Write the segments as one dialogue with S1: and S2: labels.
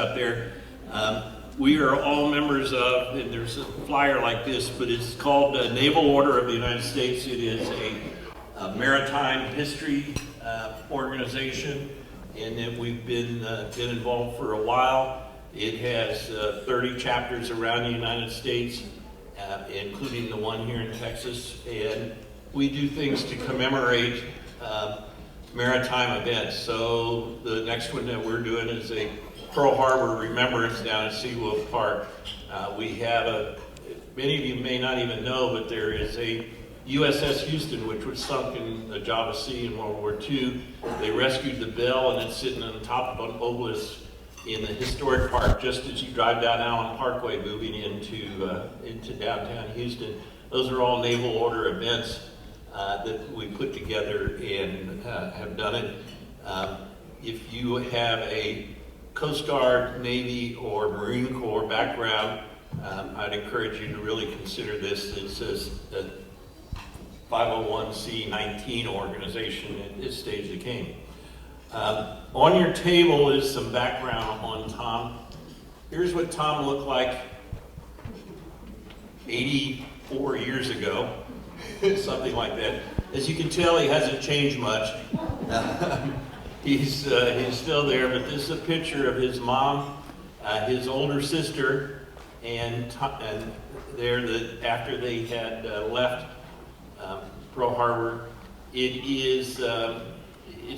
S1: out there. We are all members of, and there's a flyer like this, but it's called Naval Order of the United States. It is a maritime history organization, and that we've been involved for a while. It has 30 chapters around the United States, including the one here in Texas, and we do things to commemorate maritime events. So the next one that we're doing is a Pearl Harbor Remembrance down at Seawolf Park. We have many of you may not even know, but there is a USS Houston, which was sunk in the Java Sea in World War II. They rescued the Belle, and it's sitting on top of an obelisk in the historic park, just as you drive down Allen Parkway moving into downtown Houston. Those are all Naval Order events that we put together and have done it. If you have a Coast Guard, Navy, or Marine Corps background, I'd encourage you to really consider this. It says a 501c19 organization at this stage of the game. On your table is some background on Tom. Here's what Tom looked like 84 years ago, something like that. As you can tell, he hasn't changed much. He's still there, but this is a picture of his mom, his older sister, and after they had left Pearl Harbor. It's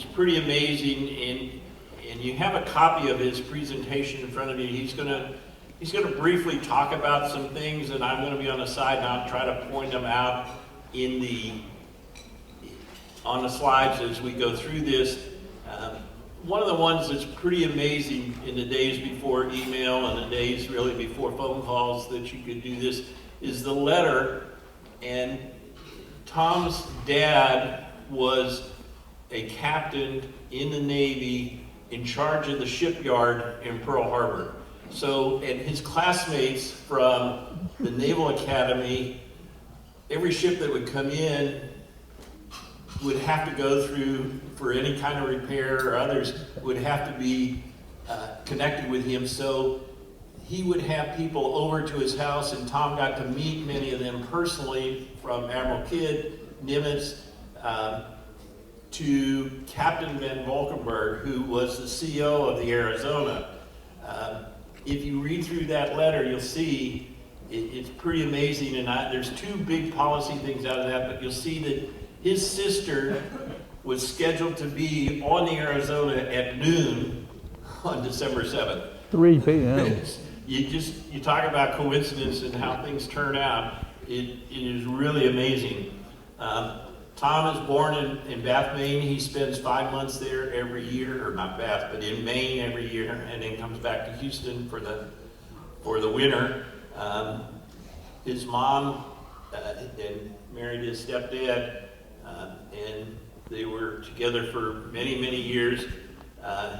S1: pretty amazing, and you have a copy of his presentation in front of you. He's gonna briefly talk about some things, and I'm gonna be on the side now, try to point them out on the slides as we go through this. One of the ones that's pretty amazing in the days before email and the days really before phone calls that you could do this is the letter. And Tom's dad was a captain in the Navy in charge of the shipyard in Pearl Harbor. So, and his classmates from the Naval Academy, every ship that would come in would have to go through, for any kind of repair or others, would have to be connected with him. So he would have people over to his house, and Tom got to meet many of them personally, from Admiral Kidd, Nimitz, to Captain Van Valkenburg, who was the CO of the Arizona. If you read through that letter, you'll see it's pretty amazing, and there's two big policy things out of that, but you'll see that his sister was scheduled to be on the Arizona at noon on December 7th.
S2: 3 p.m.
S1: You talk about coincidence and how things turn out. It is really amazing. Tom is born in Bath, Maine. He spends 5 months there every year, or not Bath, but in Maine every year, and then comes back to Houston for the winter. His mom and married his stepdad, and they were together for many, many years.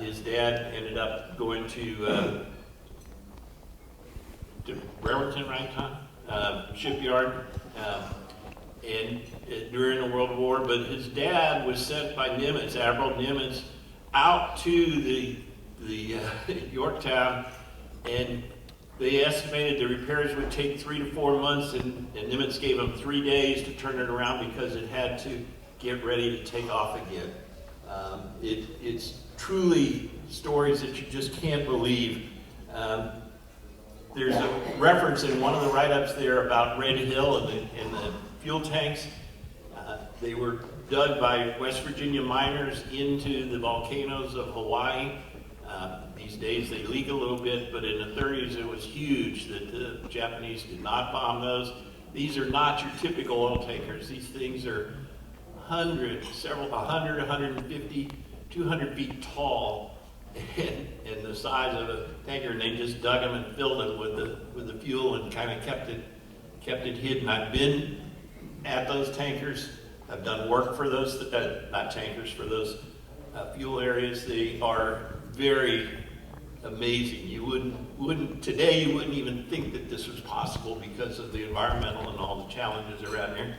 S1: His dad ended up going to Bremerton, right, Tom? Shipyard, and during the World War. But his dad was sent by Nimitz, Admiral Nimitz, out to the Yorktown, and they estimated the repairs would take 3 to 4 months, and Nimitz gave him 3 days to turn it around because it had to get ready to take off again. It's truly stories that you just can't believe. There's a reference in one of the write-ups there about Red Hill and the fuel tanks. They were dug by West Virginia miners into the volcanoes of Hawaii. These days they leak a little bit, but in the 30s it was huge that the Japanese did not bomb those. These are not your typical oil tankers. These things are 100, 150, 200 feet tall, and the size of a tanker, and they just dug them and filled them with the fuel and kind of kept it hidden. I've been at those tankers. I've done work for those, not tankers, for those fuel areas. They are very amazing. You wouldn't today. You wouldn't even think that this was possible because of the environmental and all the challenges around here.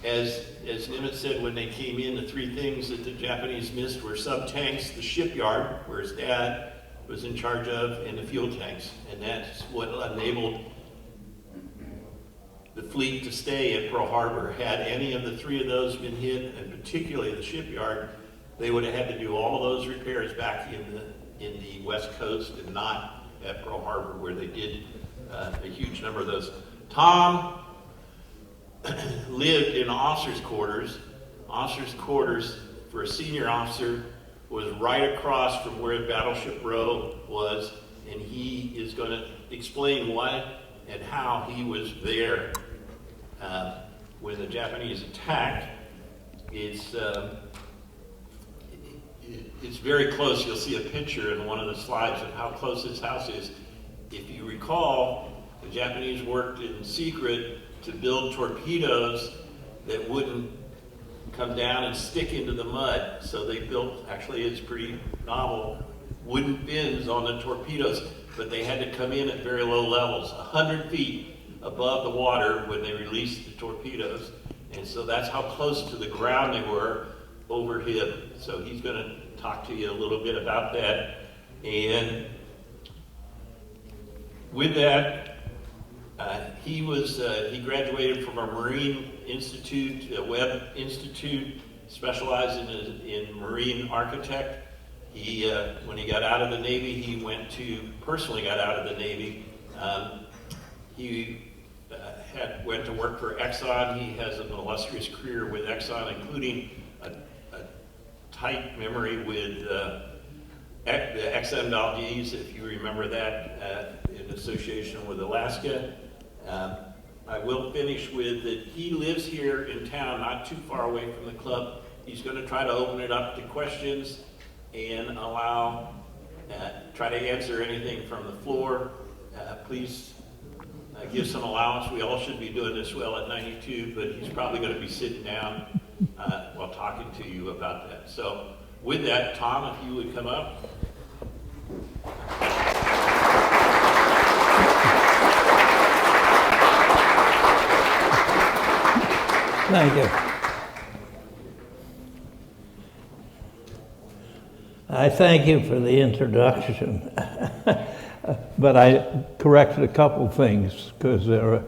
S1: As Nimitz said, when they came in, the three things that the Japanese missed were sub-tanks, the shipyard, where his dad was in charge of, and the fuel tanks. And that's what enabled the fleet to stay at Pearl Harbor. Had any of the three of those been hit, and particularly the shipyard, they would have had to do all those repairs back in the West Coast and not at Pearl Harbor, where they did a huge number of those. Tom lived in officers' quarters. Officers' quarters for a senior officer was right across from where Battleship Row was, and he is going to explain why and how he was there when the Japanese attacked. It's very close. You'll see a picture in one of the slides of how close this house is. If you recall, the Japanese worked in secret to build torpedoes that wouldn't come down and stick into the mud. So they built, actually it's pretty novel, wooden fins on the torpedoes, but they had to come in at very low levels, 100 feet above the water when they released the torpedoes. And so that's how close to the ground they were over him. So he's going to talk to you a little bit about that. And with that, he graduated from a Marine Institute, a Webb Institute, specializing in marine architect. He, when he got out of the Navy, he personally got out of the Navy. He went to work for Exxon. He has an illustrious career with Exxon, including a tight memory with the Exxon Valdez, if you remember that, in association with Alaska. I will finish with that he lives here in town, not too far away from the club. He's going to try to open it up to questions and try to answer anything from the floor. Please give some allowance. We all should be doing this well at 92, but he's probably going to be sitting down while talking to you about that. So with that, Tom, if you would come up.
S2: Thank you. I thank you for the introduction, but I corrected a couple things because they're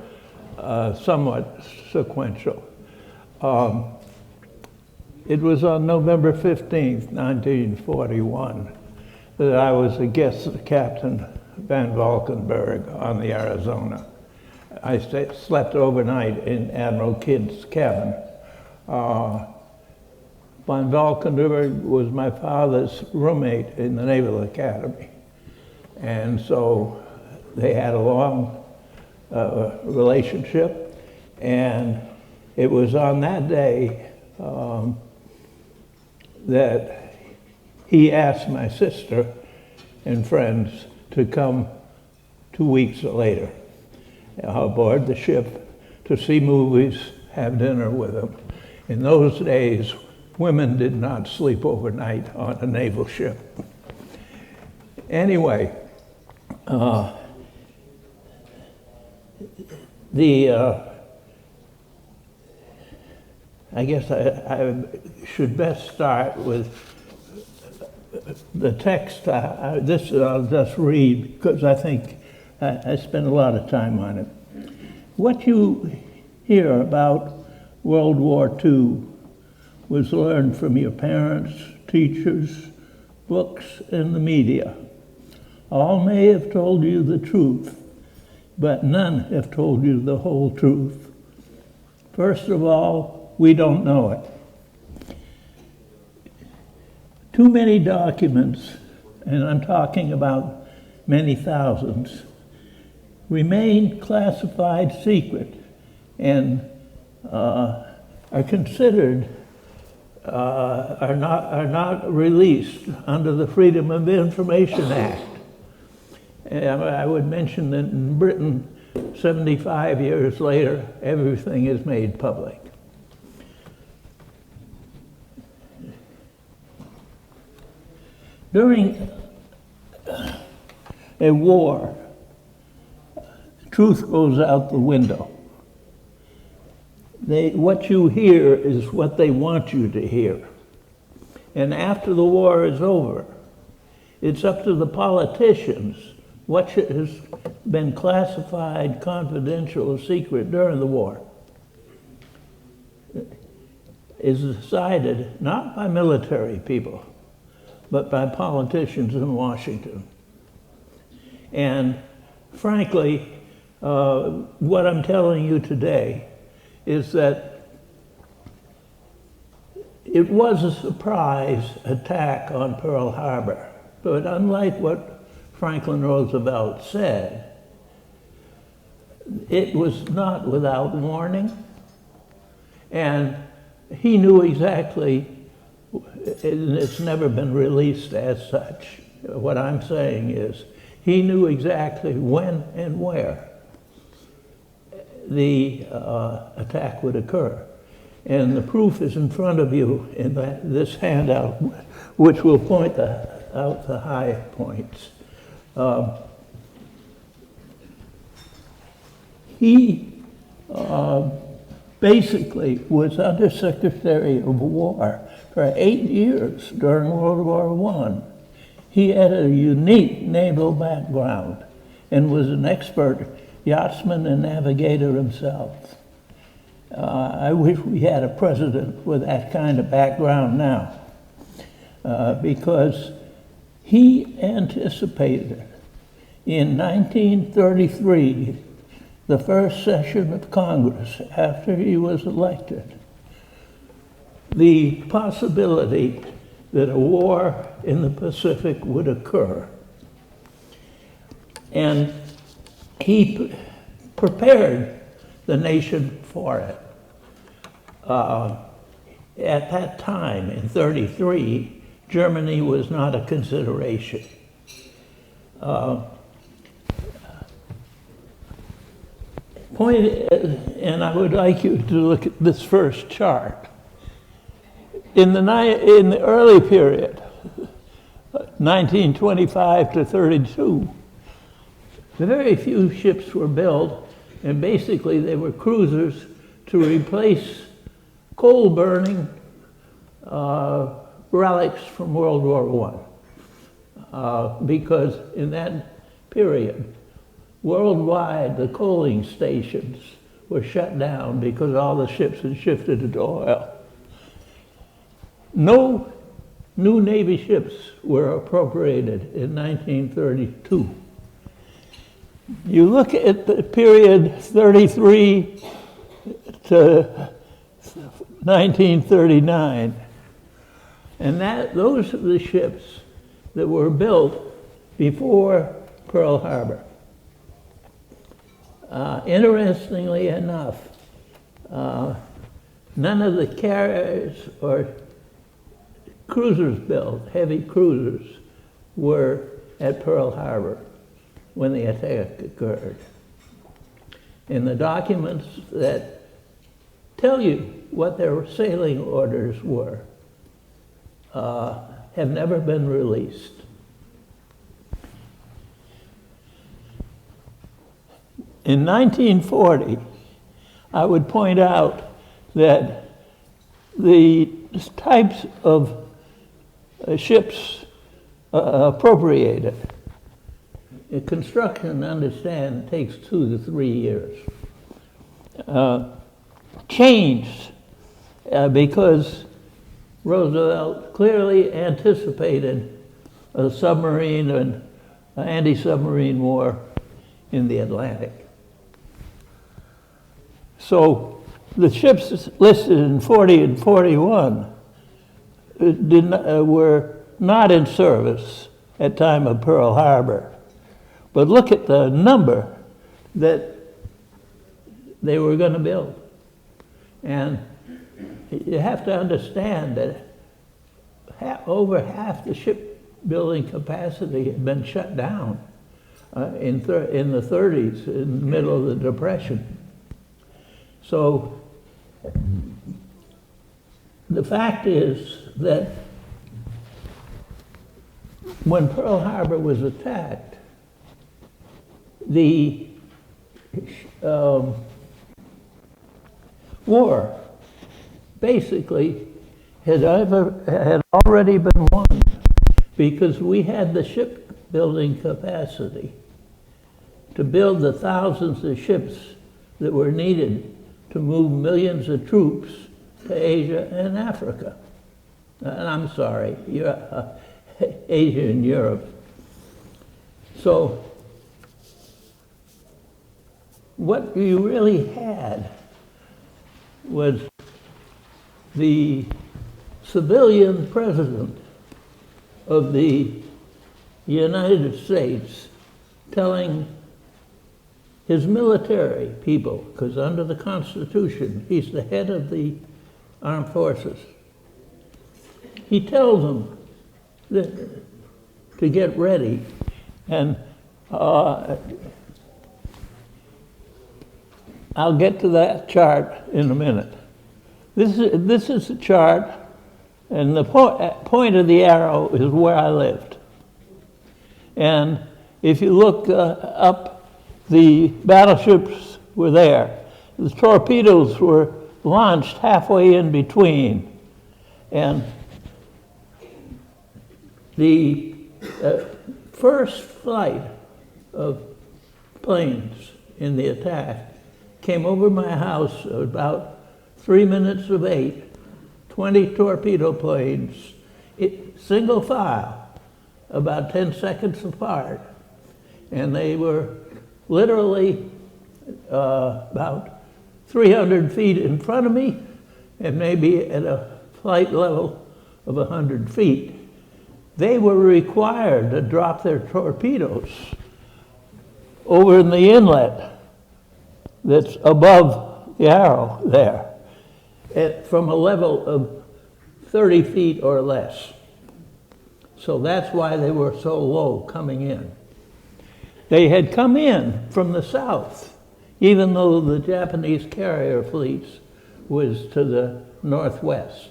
S2: somewhat sequential. It was on November 15th, 1941, that I was a guest of Captain Van Valkenburg on the Arizona. I slept overnight in Admiral Kidd's cabin. Von Valkenburg was my father's roommate in the Naval Academy. And so they had a long relationship. And it was on that day that he asked my sister and friends to come 2 weeks later aboard the ship to see movies, have dinner with him. In those days, women did not sleep overnight on a naval ship. Anyway, I guess I should best start with the text. This I'll just read because I think I spent a lot of time on it. What you hear about World War II was learned from your parents, teachers, books, and the media. All may have told you the truth, but none have told you the whole truth. First of all, we don't know it. Too many documents, and I'm talking about many thousands, remain classified secret and are considered are not released under the Freedom of Information Act. And I would mention that in Britain, 75 years later, everything is made public. During a war, truth goes out the window. What you hear is what they want you to hear. And after the war is over, It's up to the politicians what has been classified, confidential, or secret during the war is decided not by military people, but by politicians in Washington. And frankly, what I'm telling you today is that it was a surprise attack on Pearl Harbor, but unlike what Franklin Roosevelt said, it was not without warning, and he knew exactly, and it's never been released as such. What I'm saying is, he knew exactly when and where the attack would occur. And the proof is in front of you in this handout, which will point out the high points. He basically was Undersecretary of War for 8 years during World War I. He had a unique naval background and was an expert yachtsman and navigator himself. I wish we had a president with that kind of background now, because he anticipated in 1933, the first session of Congress after he was elected, the possibility that a war in the Pacific would occur. And he prepared the nation for it. At that time, in 33, Germany was not a consideration. And I would like you to look at this first chart. In the early period, 1925 to 32, very few ships were built, and basically they were cruisers to replace coal-burning relics from World War I. Because in that period, worldwide, the coaling stations were shut down because all the ships had shifted to oil. No new Navy ships were appropriated in 1932. You look at the period 33 to 1939, and those are the ships that were built before Pearl Harbor. Interestingly enough, none of the carriers or cruisers built, heavy cruisers, were at Pearl Harbor when the attack occurred. And the documents that tell you what their sailing orders were have never been released. In 1940, I would point out that the types of ships appropriated, construction, understand, takes 2 to 3 years, changed because Roosevelt clearly anticipated a submarine and anti-submarine war in the Atlantic. So the ships listed in 40 and 41 were not in service at time of Pearl Harbor. But look at the number that they were going to build. And you have to understand that over half the shipbuilding capacity had been shut down in the 30s, in the middle of the Depression. So the fact is that when Pearl Harbor was attacked, the war basically had already been won. because we had the shipbuilding capacity to build the thousands of ships that were needed to move millions of troops to Asia and Africa. And I'm sorry, Asia and Europe. So what you really had was the civilian president of the United States telling his military people, because under the Constitution, he's the head of the armed forces. He tells them to get ready. And I'll get to that chart in a minute. This is the chart, and the point of the arrow is where I lived. And if you look up, the battleships were there. The torpedoes were launched halfway in between. And the first flight of planes in the attack came over my house at about 3 minutes of 8, 20 torpedo planes, single file, about 10 seconds apart. And they were literally about 300 feet in front of me and maybe at a flight level of 100 feet. They were required to drop their torpedoes over in the inlet that's above the arrow there from a level of 30 feet or less. So that's why they were so low coming in. They had come in from the south, even though the Japanese carrier fleets was to the northwest.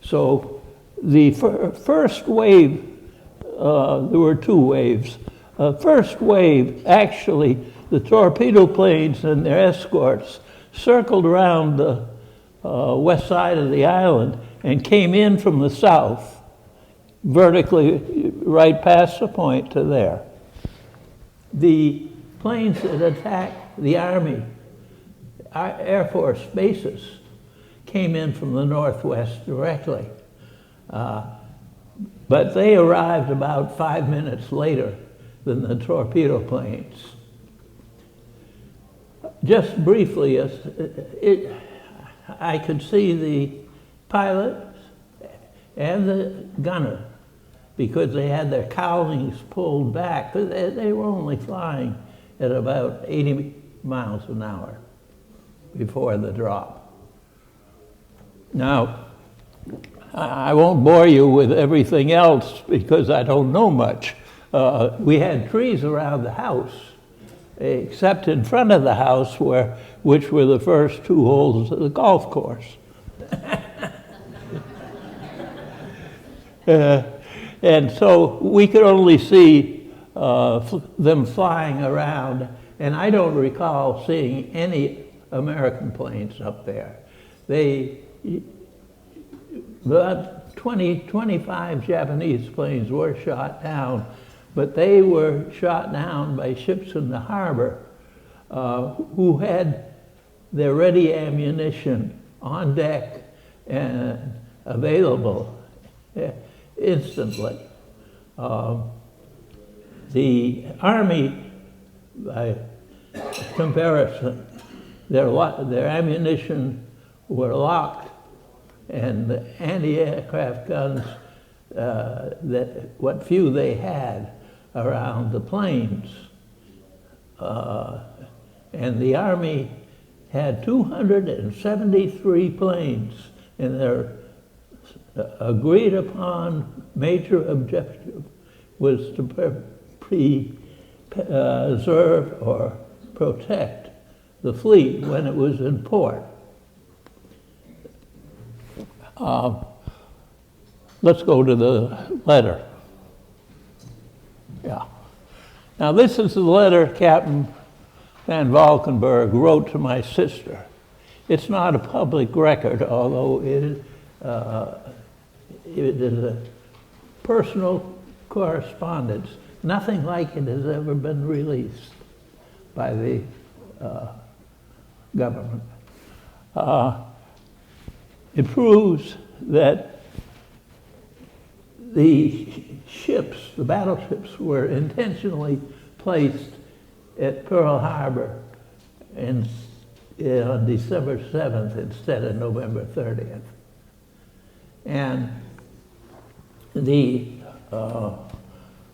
S2: So the first wave, there were two waves. First wave, actually, the torpedo planes and their escorts circled around the west side of the island and came in from the south, vertically right past the point to there. The planes that attacked the Army, Air Force bases, came in from the northwest directly. But they arrived about 5 minutes later than the torpedo planes. Just briefly, I could see the pilot and the gunner because they had their cowlings pulled back. They were only flying at about 80 miles an hour before the drop. Now, I won't bore you with everything else because I don't know much. We had trees around the house, except in front of the house, which were the first two holes of the golf course. And so we could only see them flying around, and I don't recall seeing any American planes up there. About 25 Japanese planes were shot down, but they were shot down by ships in the harbor who had their ready ammunition on deck and available instantly. The Army, by comparison, their ammunition were locked, and the anti-aircraft guns, what few they had around the planes. And the Army had 273 planes, and their agreed upon major objective was to preserve or protect the fleet when it was in port. Let's go to the letter. Yeah. Now this is the letter Captain Van Valkenburg wrote to my sister. It's not a public record, although it is a personal correspondence. Nothing like it has ever been released by the government. It proves that the ships, the battleships, were intentionally placed at Pearl Harbor on December 7th instead of November 30th. And the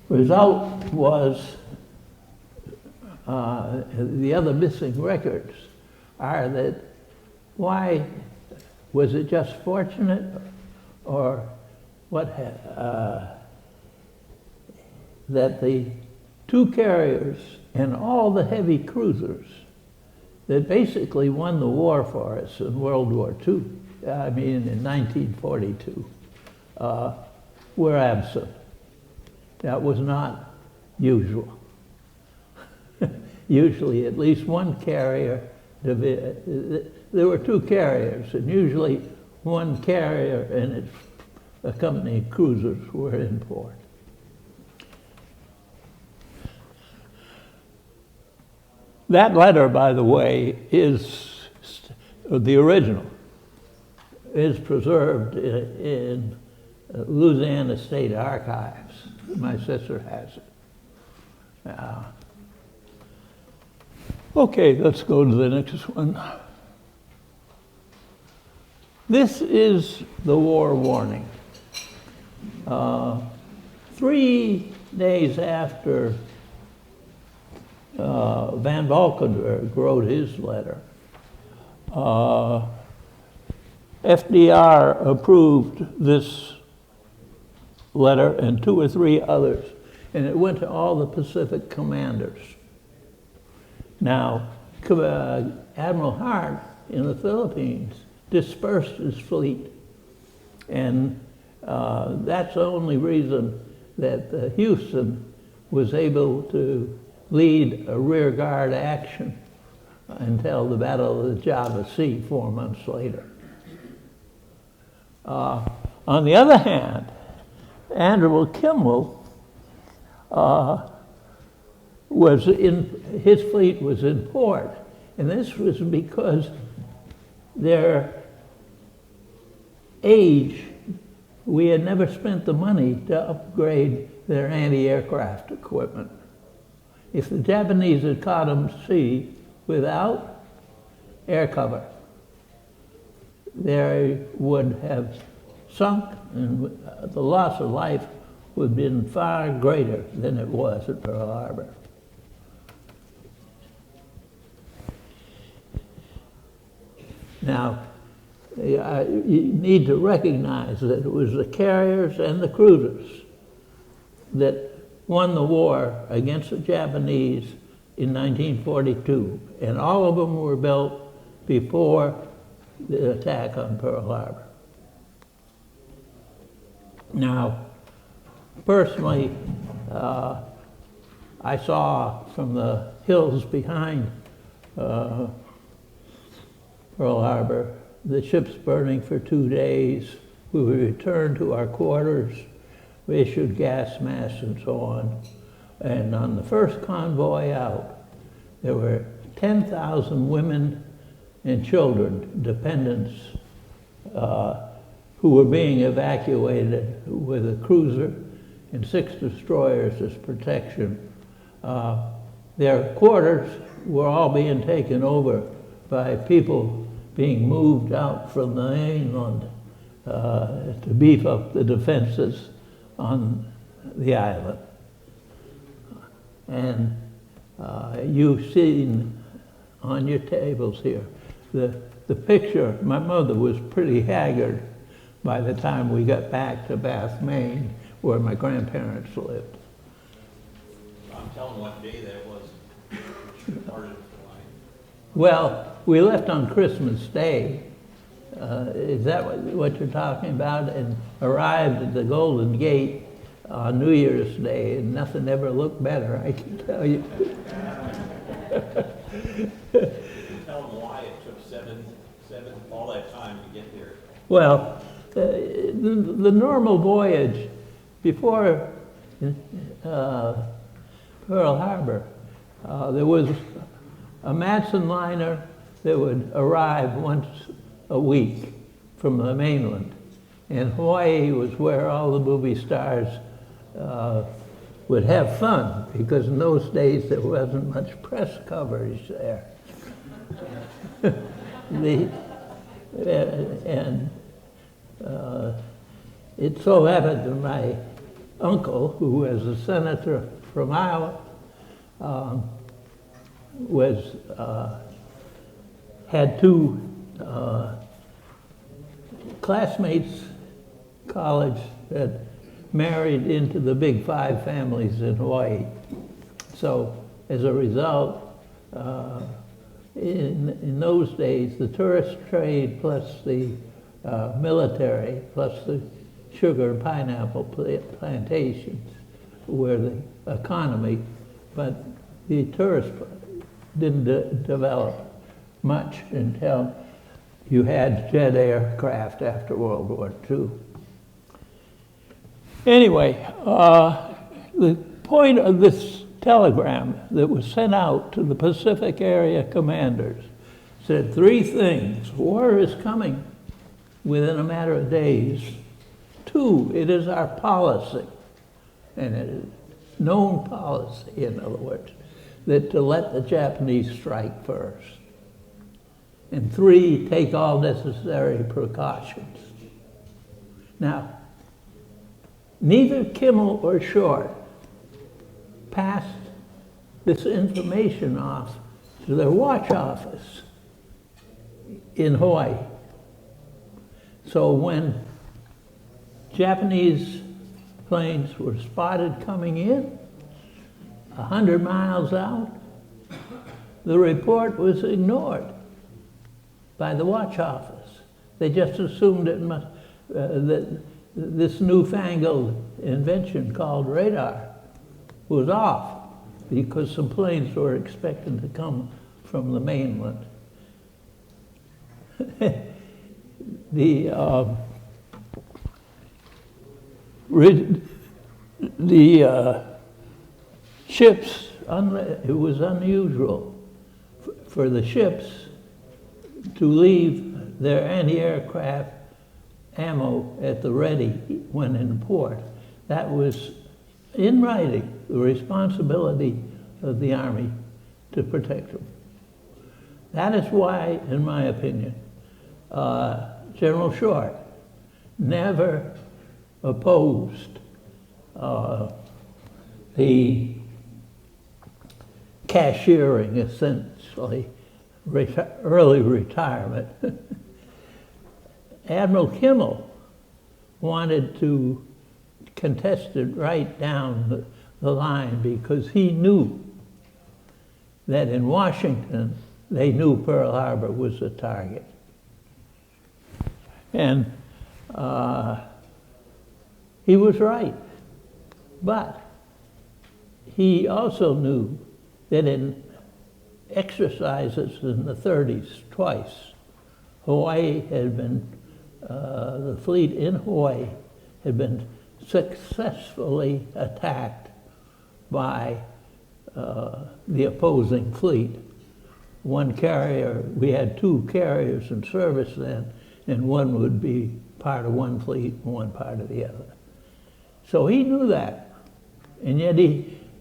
S2: result was the other missing records are that why was it just fortunate, or what that the two carriers and all the heavy cruisers that basically won the war for us in World War II, I mean in 1942, were absent. That was not usual. Usually at least one carrier, there were two carriers, and usually one carrier and its accompanying cruisers were in port. That letter, by the way, is the original, is preserved in Louisiana State Archives. My sister has it. Okay, let's go to the next one. This is the war warning. 3 days after Van Valkenburg wrote his letter, FDR approved this letter and 2 or 3 others, and it went to all the Pacific commanders. Now, Admiral Hart in the Philippines dispersed his fleet, and that's the only reason that Houston was able to lead a rear guard action until the Battle of the Java Sea 4 months later. On the other hand, Andrew Kimmel his fleet was in port, and this was because their age, we had never spent the money to upgrade their anti-aircraft equipment. If the Japanese had caught them at sea without air cover, they would have sunk, and the loss of life would have been far greater than it was at Pearl Harbor. Now, you need to recognize that it was the carriers and the cruisers that won the war against the Japanese in 1942, and all of them were built before the attack on Pearl Harbor. Now, personally, I saw from the hills behind Pearl Harbor the ships burning for 2 days. We returned to our quarters. We issued gas masks and so on. And on the first convoy out, there were 10,000 women and children, dependents, who were being evacuated with a cruiser and 6 destroyers as protection. Their quarters were all being taken over by people being moved out from the mainland to beef up the defenses on the island. And you've seen on your tables here the picture. My mother was pretty haggard by the time we got back to Bath, Maine, where my grandparents lived.
S1: I'm telling what day that was.
S2: Well, we left on Christmas Day. Is that what you're talking about? And arrived at the Golden Gate on New Year's Day, and nothing ever looked better, I can tell you.
S1: Tell them why it took seven, all that time to get there.
S2: Well, the normal voyage, before Pearl Harbor, there was a Matson liner that would arrive once a week from the mainland. And Hawaii was where all the movie stars would have fun, because in those days there wasn't much press coverage there. It so happened that my uncle, who was a senator from Iowa, had two classmates, college, that married into the big five families in Hawaii. So as a result, in those days, the tourist trade plus the military plus the sugar and pineapple plantations were the economy, but the tourist didn't develop much until you had jet aircraft after World War II. Anyway, the point of this telegram that was sent out to the Pacific area commanders said three things. War is coming within a matter of days. 2, it is our policy, and it is known policy, in other words, that to let the Japanese strike first. And 3, take all necessary precautions. Now, neither Kimmel or Short passed this information off to their watch office in Hawaii. So when Japanese planes were spotted coming in 100 miles out, the report was ignored by the watch office. They just assumed it must, that this newfangled invention called radar was off because some planes were expected to come from the mainland. The ships, it was unusual for the ships to leave their anti-aircraft ammo at the ready when in port. That was, in writing, the responsibility of the Army to protect them. That is why, in my opinion, General Short never opposed the cashiering, essentially, early retirement. Admiral Kimmel wanted to contest it right down the line because he knew that in Washington they knew Pearl Harbor was a target. And he was right. But he also knew that in exercises in the 30s, twice, Hawaii had been, the fleet in Hawaii had been successfully attacked by the opposing fleet. One carrier, we had 2 carriers in service then, and one would be part of one fleet and one part of the other. So he knew that, and yet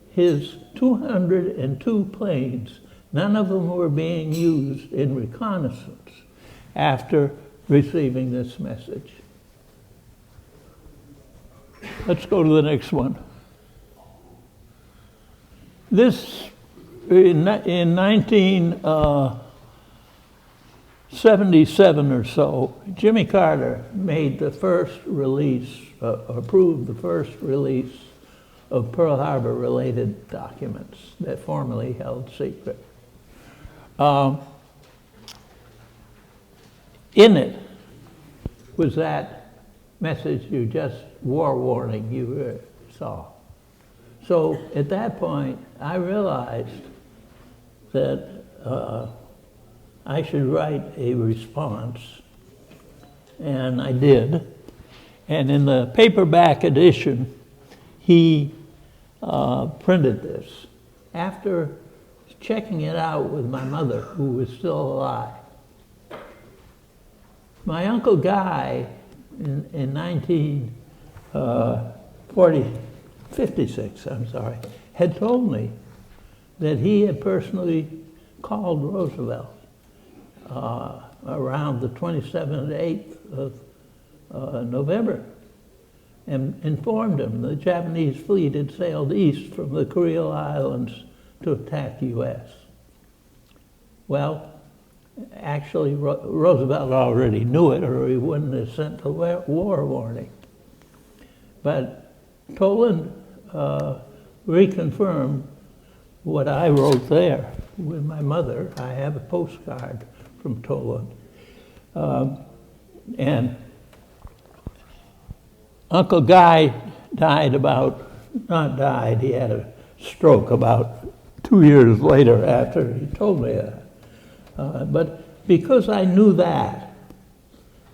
S2: his 202 planes, none of them were being used in reconnaissance after receiving this message. Let's go to the next one. This, in 1977 or so, Jimmy Carter made the first release, approved the first release of Pearl Harbor related documents that formerly held secret. In it was that message you just, war warning you saw. So at that point, I realized that I should write a response, and I did. And in the paperback edition, he printed this. After checking it out with my mother, who was still alive, my Uncle Guy in 1956, had told me that he had personally called Roosevelt around the 27th, 8th of November and informed him the Japanese fleet had sailed east from the Kuril Islands to attack the U.S. Well, actually, Roosevelt already knew it, or he wouldn't have sent the war warning. But Toland reconfirmed what I wrote there with my mother. I have a postcard from Toland. And Uncle Guy died he had a stroke about 2 years later after he told me that. But because I knew that,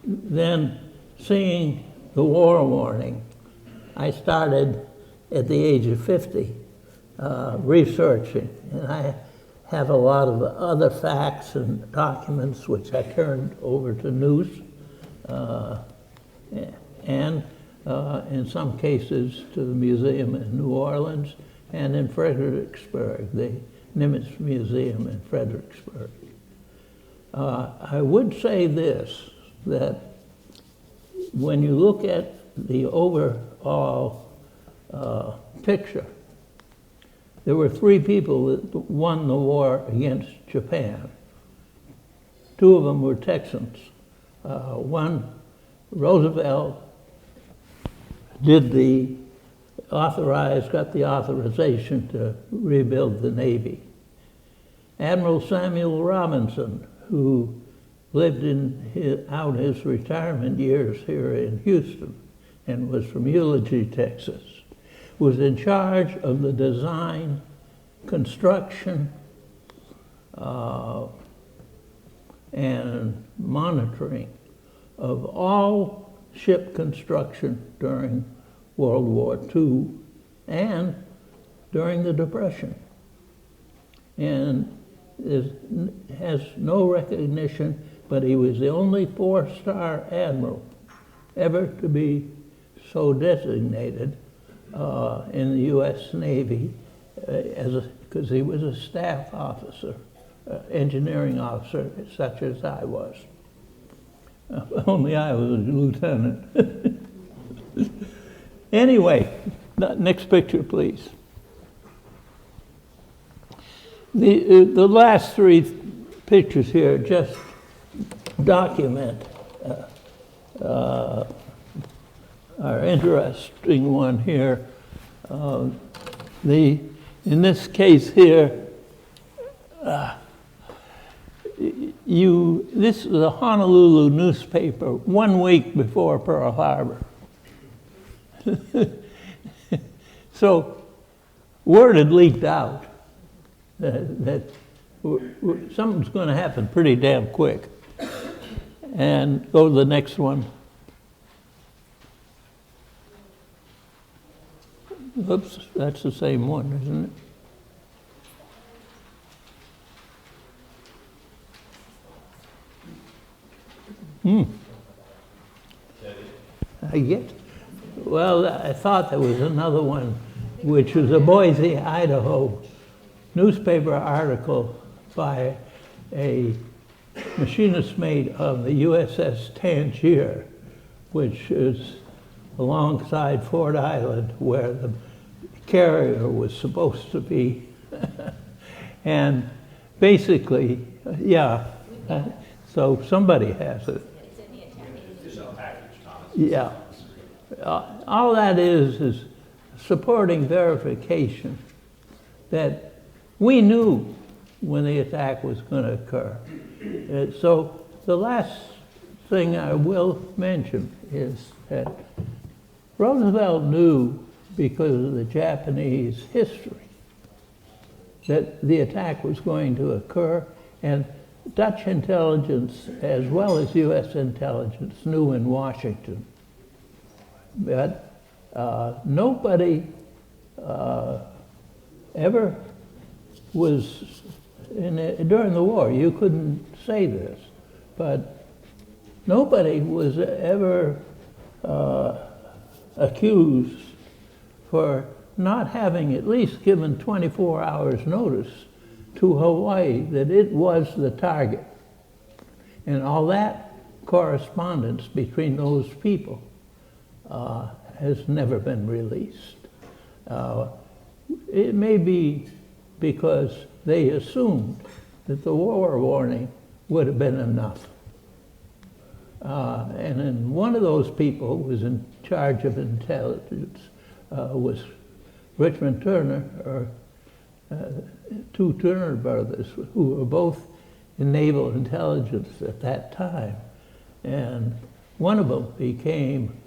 S2: then seeing the war warning, I started at the age of 50 researching. And I have a lot of other facts and documents which I turned over to news, and in some cases to the museum in New Orleans and in Fredericksburg, the Nimitz Museum in Fredericksburg. I would say this, that when you look at the overall picture, there were three people that won the war against Japan. Two of them were Texans. One, Roosevelt, got the authorization to rebuild the Navy. Admiral Samuel Robinson, who lived out his retirement years here in Houston and was from Eulogy, Texas, was in charge of the design, construction, and monitoring of all ship construction during World War II and during the Depression. And has no recognition, but he was the only four-star admiral ever to be so designated in the U.S. Navy, because he was a staff officer, engineering officer, such as I was. Only I was a lieutenant. Anyway, next picture, please. The last three pictures here just document our interesting one here. In this case here, this is a Honolulu newspaper 1 week before Pearl Harbor. So word had leaked out that something's going to happen pretty damn quick. And go to the next one. Oops, that's the same one, isn't it? I get. Well, I thought there was another one, which was a Boise, Idaho newspaper article by a machinist mate of the USS Tangier, which is alongside Ford Island, where the carrier was supposed to be. And basically, so somebody has it. Yeah. All that is supporting verification that we knew when the attack was going to occur. So the last thing I will mention is that Roosevelt knew, because of the Japanese history, that the attack was going to occur, and Dutch intelligence as well as U.S. intelligence knew in Washington. But nobody ever was during the war. You couldn't say this, but nobody was ever accused for not having at least given 24 hours notice to Hawaii that it was the target. And all that correspondence between those people has never been released. It may be because they assumed that the war warning would have been enough. And then one of those people who was in charge of intelligence was Richmond Turner, or two Turner brothers, who were both in naval intelligence at that time. And one of them became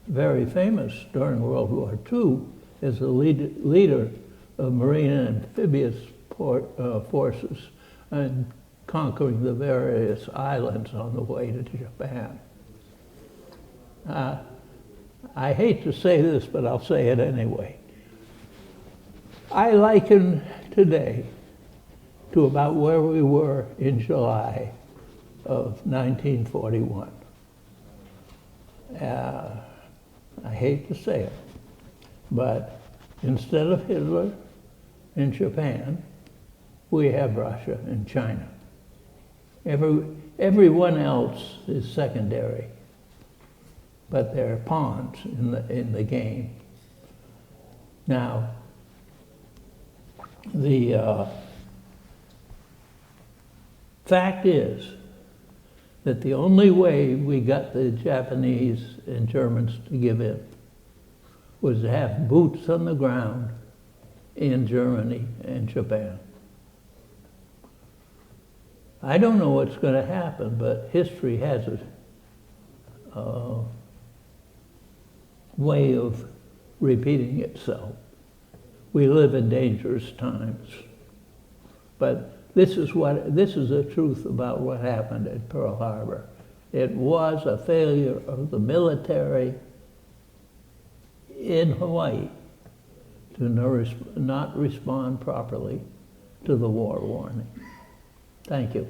S2: very famous during World War II as the leader of Marine and amphibious forces and conquering the various islands on the way to Japan. I hate to say this, but I'll say it anyway. I liken today to about where we were in July of 1941. I hate to say it, but instead of Hitler in Japan, we have Russia and China. Everyone else is secondary, but they're pawns in the game. Now, the fact is that the only way we got the Japanese and Germans to give in was to have boots on the ground in Germany and Japan. I don't know what's going to happen, but history has a way of repeating itself. We live in dangerous times. But this is the truth about what happened at Pearl Harbor. It was a failure of the military in Hawaii to not respond properly to the war warning. Thank you.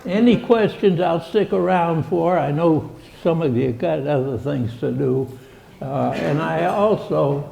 S2: Any questions I'll stick around for. I know some of you got other things to do. And I also